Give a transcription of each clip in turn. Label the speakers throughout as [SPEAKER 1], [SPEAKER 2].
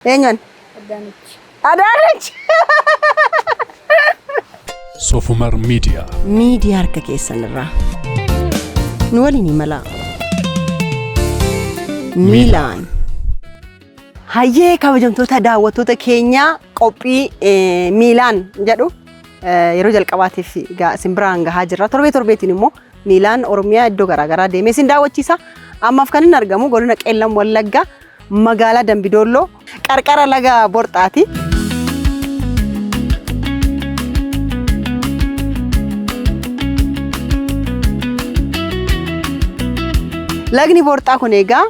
[SPEAKER 1] Eenyuun? Adaanech.
[SPEAKER 2] Sofumar Media.
[SPEAKER 1] Media harka keessan irraa. Nu waliin imala. Miilaan. Hayyee kabajamtoota daawwattoota keenya qophii Miilaan jedhu yeroo jalqabaatiif simbiraan gahaa jirra. Torbeetiin immoo Miilaan Oromiyaa iddoo garaagaraa deemee sin daawwachiisa. Ammaaf kan inni argamu godina Qeellam Wallaggaa magaalaa Dambidolloo qarqara laga Borxaati. Lagni Borxaa kun egaa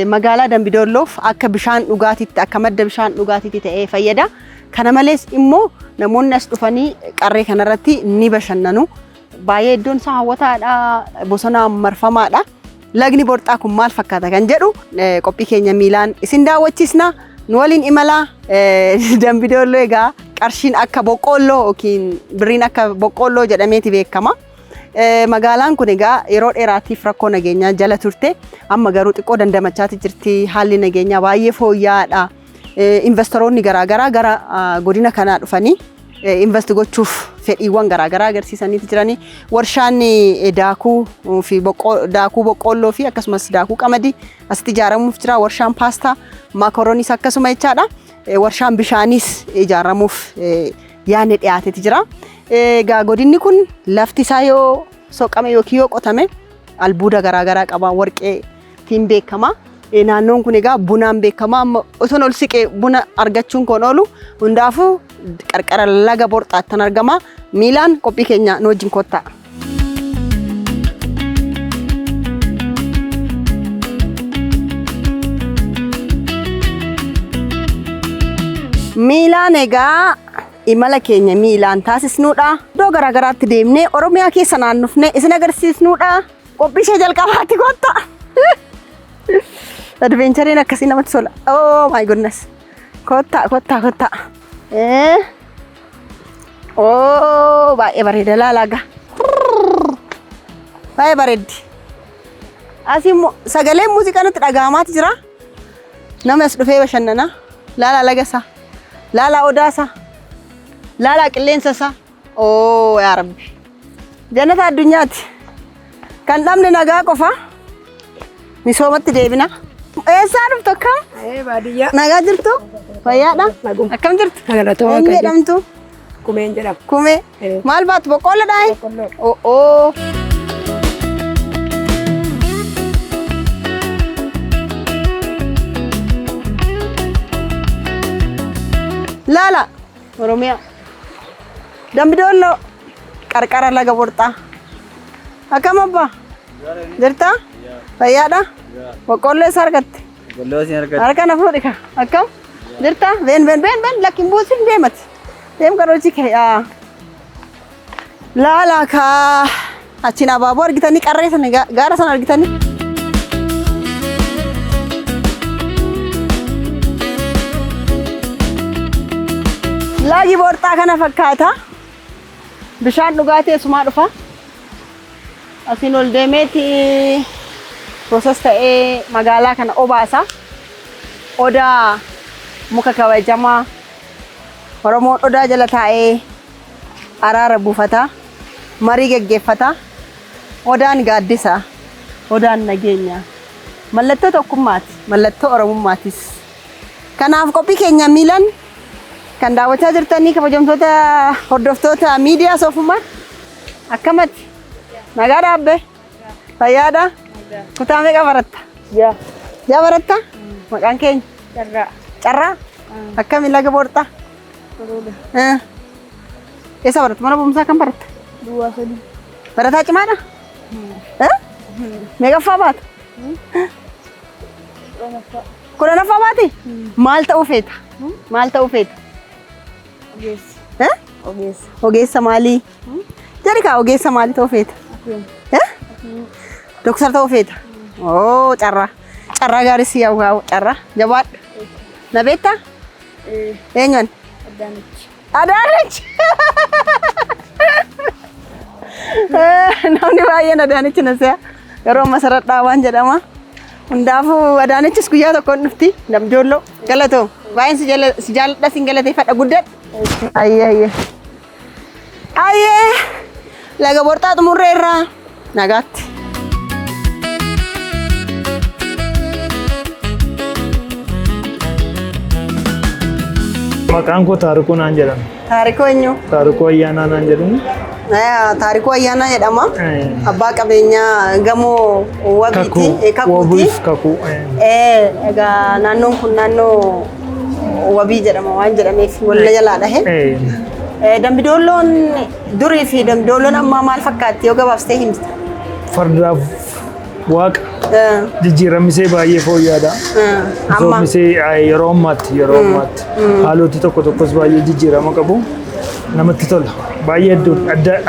[SPEAKER 1] magaalaa Dambidolloof akka bishaan dhugaatiitti akka madda bishaan dhugaatiitti ta'ee fayyada. Kana malees immoo namoonni as dhufanii qarree kanarratti ni bashannanu. Baay'ee iddoon isaa hawwataadha, bosonaan marfamaadha. Lagni Borxaa kun maal fakkaata kan jedhu qophii keenya Miilaan isin daawwachiisna. Nu waliin imala Dambidolloo egaa qarshiin akka boqqolloo yookiin birriin akka boqqolloo jedhameeti beekama. Magaalaan kun egaa yeroo dheeraatiif rakkoo nageenyaa jala turte. Amma garuu xiqqoo dandamachaati jirti. Haalli nageenyaa baay'ee fooyya'aadha. Investoroonni garaagaraa gara godina kanaa dhufanii invest gochuuf fedhiiwwan garaagaraa agarsiisaniiti jiranii. Warshaan daakuu fi daakuu boqqolloo fi akkasumas daakuu qamadii asitti ijaaramuuf jira. Warshaan paastaa, maakarooniis akkasuma jechaadha. Warshaan bishaanis ijaaramuuf yaadni dhiyaateeti jira. Egaa godinni kun lafti isaa yoo soqame yookiin yoo qotame albuuda garaagaraa qaba. Warqeetiin beekama. Naannoon kun egaa bunaan beekama. Amma osoo ol siqee buna argachuun kan oolu hundaafuu qarqara laga Borxaatti argama. Miilaan qophii keenya nu wajjin kottaa. Miilaan egaa imala keenya Miilaan taasisnuudha. Iddoo garaagaraatti deemnee Oromiyaa keessa naannofnee isin agarsiisnuudha. Qophii ishee jalqabaatti kottaa. Advenchariin akkasii namatti tola. Oh my goodness. Kottaa. Oh baay'ee bareeda laalaga. Baay'ee bareeddi. Asii sagaleen muuziqaa nutti dhaga'amaati jira. Namni as dhufee bashannana. Laala lagasaa. Laala odaasaa. Laala qilleensasaa. Oh yaa Rabbi. Jannata addunyaati. Kan dhabne nagaa qofa. Misoomatti deebina. Eessaa dhuftu akkam?
[SPEAKER 3] Baadiyyaa.
[SPEAKER 1] Nagaa jirtu? Fayyaadha? Akkam jirtu?
[SPEAKER 3] Nagalatoo
[SPEAKER 1] Eenyu jedhamtu?
[SPEAKER 3] Kumeen jedhama.
[SPEAKER 1] Kumee. Maal baatu boqqoolloodha?
[SPEAKER 3] Boqqolloo.
[SPEAKER 1] Oh. Laala Oromiyaa. Dambidolloo qarqara laga Borxaa. Akkam abbaa? Jirtaa? Fayyaadha? Boqqolloo isa argatte?
[SPEAKER 4] Boqqolloo isin argatte.
[SPEAKER 1] Harka na fuudhi ka. Akkam? Jirtaa? Ben lakkin buusin deemati. Deem qaroochi kee. Laala kaa. Achiin abaaboo argitanii qarree sana gaara sana argitanii. Lagi Borxaa kana fakkaata. Bishaan dhugaatii eessumaa dhufa. Asiin ol deemeeti proses ta'ee magaalaa kana obaasa. Odaa muka kabajamaa Oromoon odaa jala taa'ee araara buufata. Marii geggeeffata. Odaan gaaddisa. Odaan nageenya. Mallattoo tokkummaati. Mallattoo Oromummaatis. Kanaaf qophii keenya Miilaan kan daawwachaa jirtanii kabajamtoota hordoftoota miidiyaa Sofumar akkamatti? Nagaa dhaabbe? Fayyaadha? Kutaa meeqa baratta? Jaa baratta? Maqaan keenya? Carraa? Akkami laga Borxaa? Eessa baratta? Mana barumsaa kam baratta?
[SPEAKER 3] Duwwaa sadii.
[SPEAKER 1] Barataa cimaadha? Meeqaffaa baata? Kudhanaffaa baati? Maal ta'uu feeta? Maal ta'uu feeta?
[SPEAKER 3] Ogeessa.
[SPEAKER 1] Ogeessa maalii? Jarikaa ogeessa maalii ta'uu feeta? Doktara ta'uu feeta? Oh carraa. Carraa gaarii si yaa'u carraa. Jabaadha. Na beektaa? Eenyuun? Adaanech. Namni baay'een Adaanech na se'a. Yeroo masarat dhaabaan jedhama. Hundaafuu Adaanechis guyyaa tokkoon dhufti Dambidolloo galatoo baay'een si jaalladha siin galateeffadha guddadha. Ayyee laga borxaa xumurree irraa nagaatti.
[SPEAKER 4] Maqaan koo Taarikuu naan jedhama.
[SPEAKER 1] Taarikuu eenyu?
[SPEAKER 4] Taarikuu Ayyaanaa naan jedhamu.
[SPEAKER 1] Taarikuu Ayyaanaa jedhama. Abbaa qabeenyaa gamoo wabiiti.
[SPEAKER 4] Wabiif kakuu.
[SPEAKER 1] Egaa naannoon kun naannoo wabii jedhama waan jedhameef walla jalaa dhahe. Dambidolloon durii fi Dambidolloon ammaa maal fakkaatti yoo gabaabsitee himta?
[SPEAKER 4] Fardaaf waaqa jijjiiramisee baay'ee fooyya'aadha. Misoomisee yeroo ammaatti haaloti tokko tokkos baay'ee jijjiirama qabu. Namatti tola. Baay'ee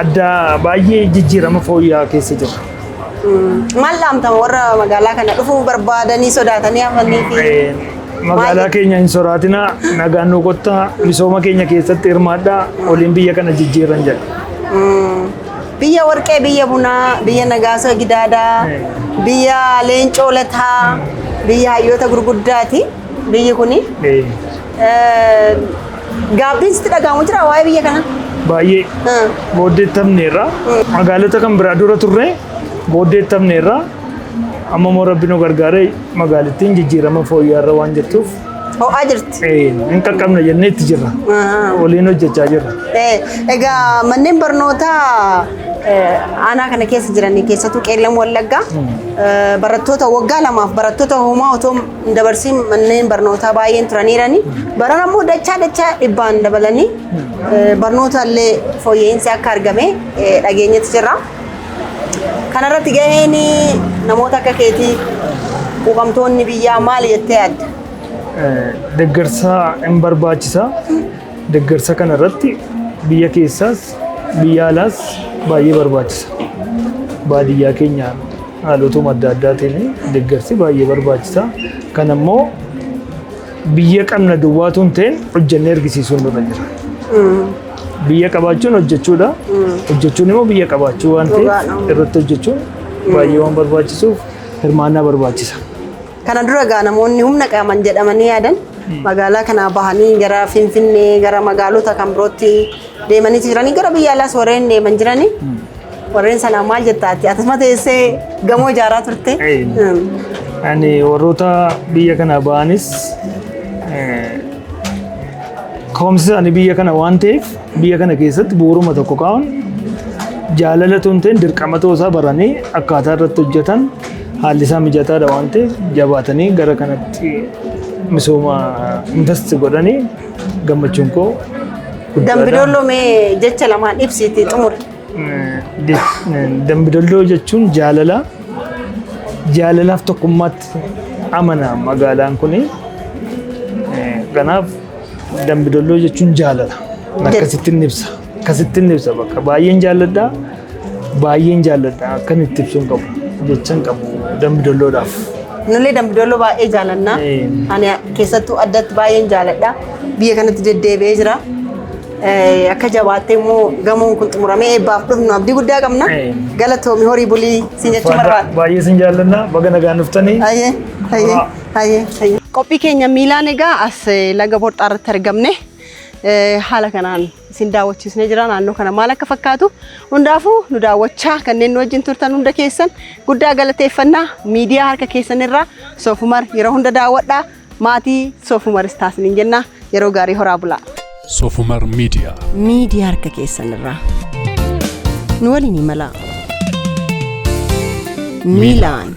[SPEAKER 4] adda baay'ee jijjiirama fooyya'aa keessa jira.
[SPEAKER 1] Maal dhaamtama warra magaalaa kana dhufuu barbaadanii sodaatanii hafanii fi
[SPEAKER 4] magaalaa keenya hin soraatina nagaan nu qottaa misooma keenya keessatti hirmaadhaa waliin biyya kana jijjiiran jedha.
[SPEAKER 1] Biyya warqee, biyya bunaa, biyya nagaasa gidaadaa, biyya leencoo lataa, biyya hayyoota gurguddaati. Biyyi kuni gaabbiin sitti dhagahamu jira waa'ee biyya kana?
[SPEAKER 4] Baay'ee booddeettamneerra magaalota kan biraa dura turre booddeettamneerra amma immoo rabbi nu gargaaree magaalittiin jijjiirama fooyya'aarra waan jirtuuf
[SPEAKER 1] ho'aa jirti.
[SPEAKER 4] Hin qaqqabna jennee itti jirra. Waliin hojjechaa jirra.
[SPEAKER 1] Egaa manneen barnootaa aanaa kana keessa jiranii keessattuu Qeellam Wallaggaa barattoota waggaa lamaaf barattoota homaa otoo hin dabarsiin manneen barnootaa baay'een turaniirani. Baran ammoo dachaa dhibbaan dabalanii barnoota illee fooyya'insi akka argame dhageenyetti jirra. Kanarratti gaheen namoota akka keetii quuqamtoonni biyyaa maali jettee yaadda?
[SPEAKER 4] Deeggarsa hin barbaachisa. Deeggarsa kanarratti biyya keessaas biyya alaas baay'ee barbaachisa. Baadiyyaa keenya haalotuma adda addaatiin deeggarsi baay'ee barbaachisa. Kan ammoo biyya qabna duwwaatu hin ta'in hojjennee argisiisuun nurra jira. Biyya qabaachuun hojjechuudha. Hojjechuun immoo biyya qabaachuu waan ta'eef irratti hojjechuun baay'ee waan barbaachisuuf hirmaannaa barbaachisa.
[SPEAKER 1] Kana dura egaa namoonni humna qaban jedhamanii yaadan magaalaa kanaa bahanii gara Finfinnee gara magaalota kan birootti deemanii jiranii gara biyya alaas warreen deeman jiranii warreen sanaa maal jettaati? Atasuma teessee gamoo ijaaraa turte?
[SPEAKER 4] Ani warroota biyya kanaa bahanis ka'umsi ani biyya kana waan ta'eef biyya kana keessatti bu'uuruma tokko kaa'uun jaalala tun ta'in dirqama ta'uusaa baranii akkaataa irratti hojjetan haalli isaa mijataadha waan ta'eef jabaatanii gara kanatti misooma investi godhanii gammachuun koo guddaadha.
[SPEAKER 1] Dambidolloo mee jecha lamaan ibsiitii xumure?
[SPEAKER 4] Dambidolloo jechuun jaalala. Jaalalaaf tokkummaatti amana magaalaan kuni. Kanaaf Dambidolloo jechuun jaalala. Akkasittiin ibsa. Akkasittiin ibsa bakka baay'een jaalladha. Baay'een jaalladha. Akkan itti ibsuun qabu. Jechaan qabu Dambidolloodhaaf.
[SPEAKER 1] Nullee Dambidolloo baay'ee jaalladha. Ani keessattuu addatti baay'een jaalladha. Biyya kanatti deddeebi'ee jira. Akka jabaattee immoo gamoon kun xumuramee eebbaaf dhufnu abdii guddaa qabna. Galatoomii horii bulii siin jechuun barbaada.
[SPEAKER 4] Baay'ee siin jaalladha. Baga nagaan dhuftanii.
[SPEAKER 1] Qophii keenya miilaan egaa as laga borxaa irratti argamne haala kanaan isin daawwachiisnee jira. Naannoo kana maal akka fakkaatu hundaafuu nu daawwachaa kanneen nu wajjin turtan hunda keessan guddaa galateeffannaa. Miidiyaa harka keessan irraa Soofumar yeroo hunda daawwadhaa. Maatii Soofumaris taasiniin jenna. Yeroo gaarii horaa bulaa.
[SPEAKER 2] Soofumar Miidiyaa.
[SPEAKER 1] Miidiyaa harka keessan irraa nu waliin imala. Miilaan.